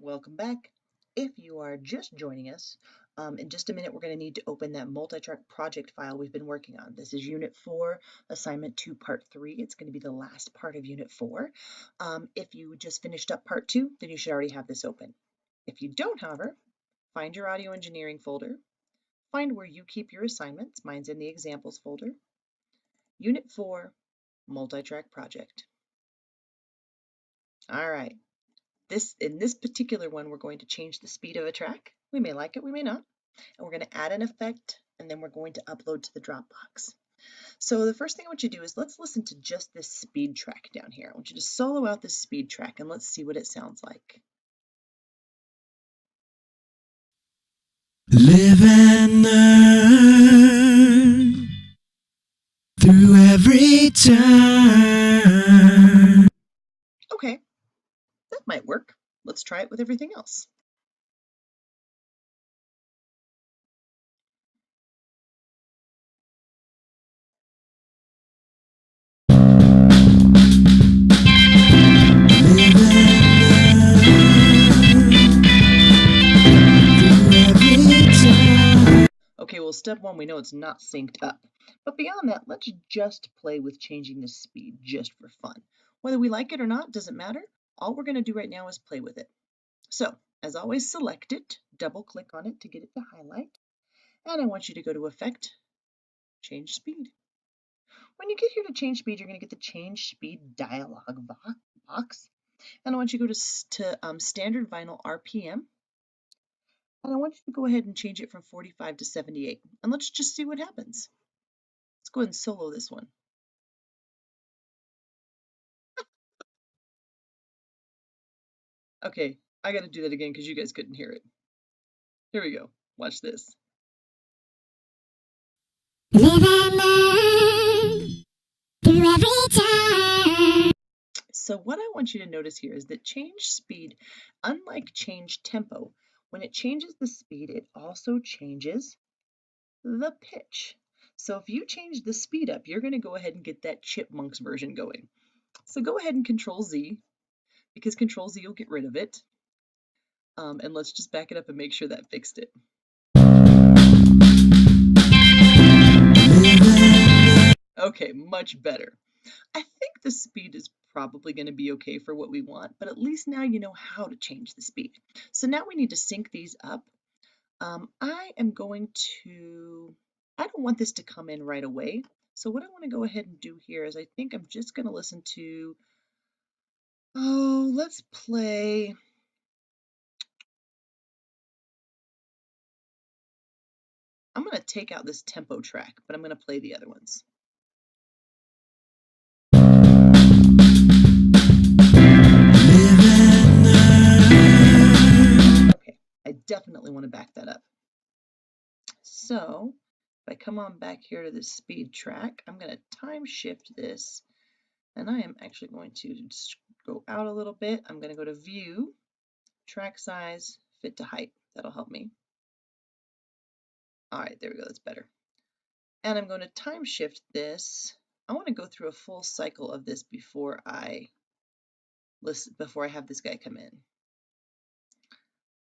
Welcome back. If you are just joining us, in just a minute we're going to need to open that multi-track project file we've been working on. This is Unit 4, Assignment 2, Part 3. It's going to be the last part of Unit 4. If you just finished up Part 2, then you should already have this open. If you don't, however, find your audio engineering folder, find where you keep your assignments. Mine's in the examples folder. Unit 4, multi-track project. All right. In this particular one, we're going to change the speed of a track. We may like it, we may not. And we're going to add an effect, and then we're going to upload to the Dropbox. So the first thing I want you to do is let's listen to just this speed track down here. I want you to solo out this speed track, and let's see what it sounds like. Live and learn through every turn. Okay, that might work. Let's try it with everything else. Okay, well, step one, we know it's not synced up. But beyond that, let's just play with changing the speed just for fun. Whether we like it or not doesn't matter. All we're going to do right now is play with it. So, as always, select it, double click on it to get it to highlight. And I want you to go to Effect, Change Speed. When you get here to change speed, you're going to get the Change Speed dialog box. And I want you to go to Standard Vinyl RPM. And I want you to go ahead and change it from 45 to 78. And let's just see what happens. Let's go ahead and solo this one. Okay, I got to do that again because you guys couldn't hear it. Here we go. Watch this. Live and learn through every turn. So what I want you to notice here is that change speed, unlike change tempo, when it changes the speed, it also changes the pitch. So if you change the speed up, you're going to go ahead and get that Chipmunks version going. So go ahead and Control Z, because Control Z will get rid of it. And let's just back it up and make sure that fixed it. Okay, much better. I think the speed is probably going to be okay for what we want, but at least now you know how to change the speed. So now we need to sync these up. I don't want this to come in right away. So what I want to go ahead and do here is I think I'm just going to listen to, let's play. I'm going to take out this tempo track, but I'm going to play the other ones. Okay, I definitely want to back that up. So if I come on back here to the speed track, I'm going to time shift this, and I am actually going to go out a little bit. I'm going to go to View, Track Size, Fit to Height. That'll help me. All right, there we go, that's better. And I'm going to time shift this. I want to go through a full cycle of this before I have this guy come in.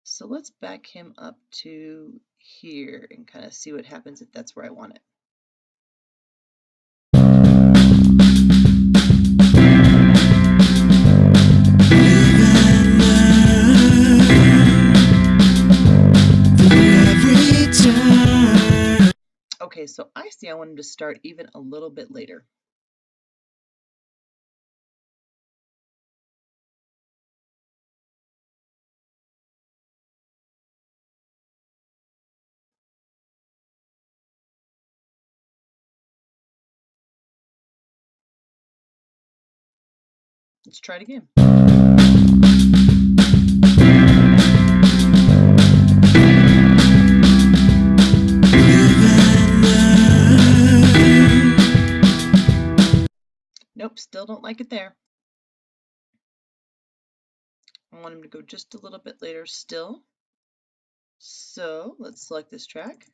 So let's back him up to here and kind of see what happens if that's where I want it. Okay, so I see I want him to start even a little bit later. Let's try it again. Nope, still don't like it there. I want him to go just a little bit later still. So let's select this track.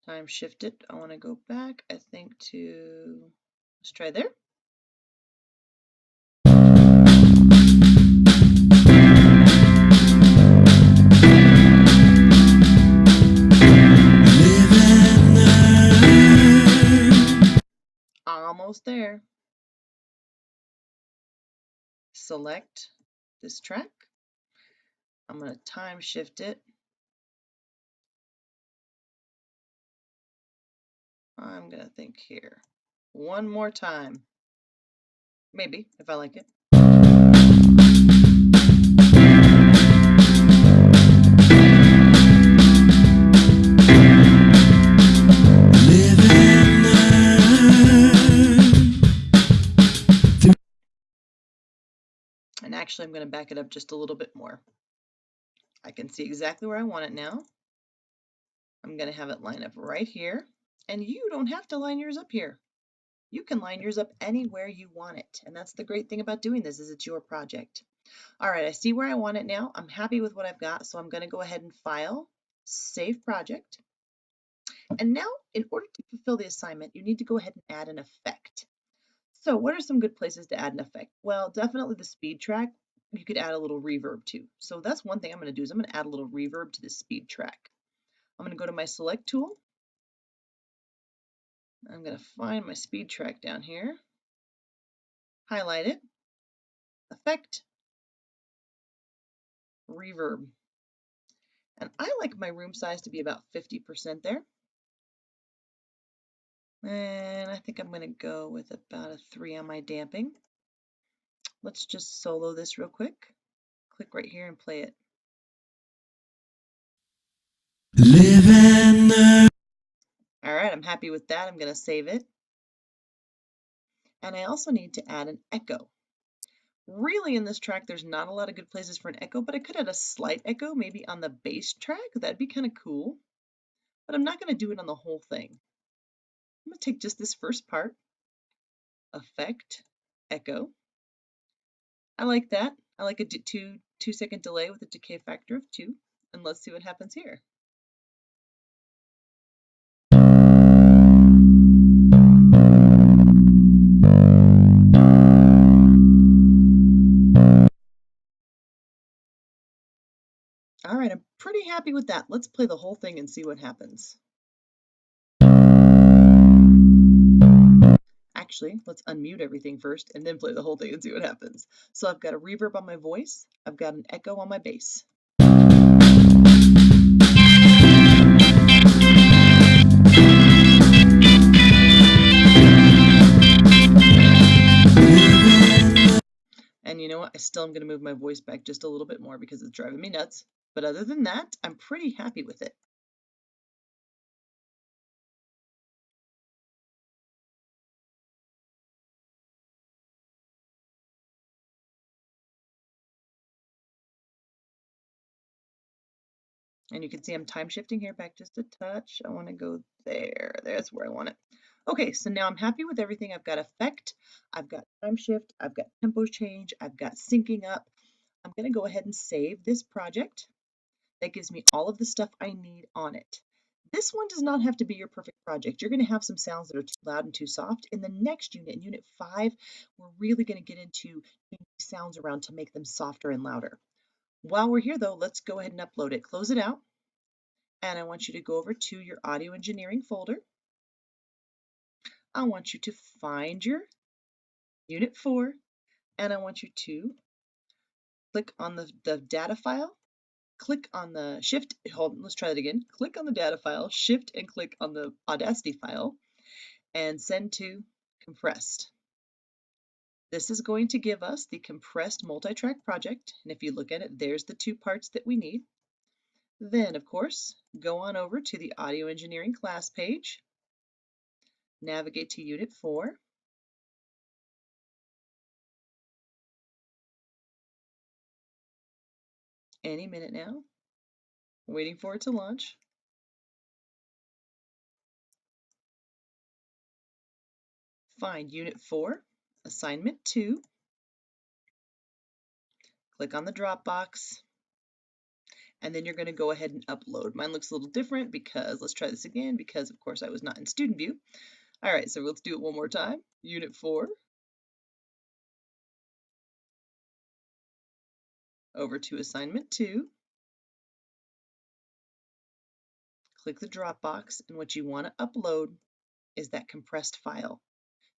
Time shift it. I want to go back, I think, to, let's try there. select this track. I'm going to time shift it. I'm going to think here. One more time. Maybe, if I like it. And actually, I'm going to back it up just a little bit more. I can see exactly where I want it now. I'm going to have it line up right here. And you don't have to line yours up here. You can line yours up anywhere you want it. And that's the great thing about doing this, is it's your project. All right, I see where I want it now. I'm happy with what I've got, so I'm going to go ahead and File, Save Project. And now, in order to fulfill the assignment, you need to go ahead and add an effect. So what are some good places to add an effect? Well, definitely the speed track. You could add a little reverb too. So that's one thing I'm going to do, is I'm going to add a little reverb to the speed track. I'm going to go to my Select tool. I'm going to find my speed track down here, highlight it, Effect, Reverb. And I like my room size to be about 50% there. And I think I'm going to go with about a 3 on my damping. Let's just solo this real quick. Click right here and play it. All right, I'm happy with that. I'm going to save it. And I also need to add an echo. Really, in this track, there's not a lot of good places for an echo, but I could add a slight echo, maybe on the bass track. That'd be kind of cool. But I'm not going to do it on the whole thing. I'm going to take just this first part, Effect, Echo. I like that. I like a 2-second delay with a decay factor of 2. And let's see what happens here. All right, I'm pretty happy with that. Let's play the whole thing and see what happens. Actually, let's unmute everything first and then play the whole thing and see what happens. So I've got a reverb on my voice. I've got an echo on my bass. And you know what? I still am going to move my voice back just a little bit more because it's driving me nuts. But other than that, I'm pretty happy with it. And you can see I'm time shifting here back just a touch. I want to go there. That's where I want it. Okay, so now I'm happy with everything. I've got effect, I've got time shift, I've got tempo change, I've got syncing up. I'm going to go ahead and save this project. That gives me all of the stuff I need on it. This one does not have to be your perfect project. You're going to have some sounds that are too loud and too soft. In the next unit, in Unit 5, we're really going to get into sounds around to make them softer and louder. While we're here though, let's go ahead and upload it. Close it out. And I want you to go over to your audio engineering folder. I want you to find your Unit 4, and I want you to click on the data file, click on the shift, let's try that again. Click on the data file, shift and click on the Audacity file, and send to compressed. This is going to give us the compressed multi-track project, and if you look at it, there's the 2 parts that we need. Then, of course, go on over to the audio engineering class page, navigate to Unit 4, any minute now, waiting for it to launch. Find Unit 4, Assignment 2, click on the Dropbox, and then you're going to go ahead and upload. Mine looks a little different because, let's try this again, because of course I was not in Student View. All right, so let's do it one more time. Unit 4, over to Assignment 2, click the Dropbox, and what you want to upload is that compressed file.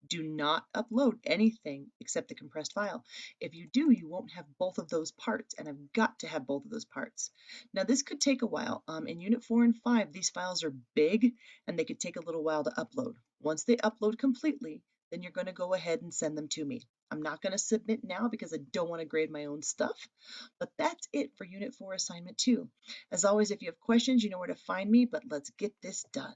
Do not upload anything except the compressed file. If you do, you won't have both of those parts, and I've got to have both of those parts. Now, this could take a while. In Unit 4 and 5, these files are big, and they could take a little while to upload. Once they upload completely, then you're going to go ahead and send them to me. I'm not going to submit now because I don't want to grade my own stuff, but that's it for Unit 4 Assignment 2. As always, if you have questions, you know where to find me, but let's get this done.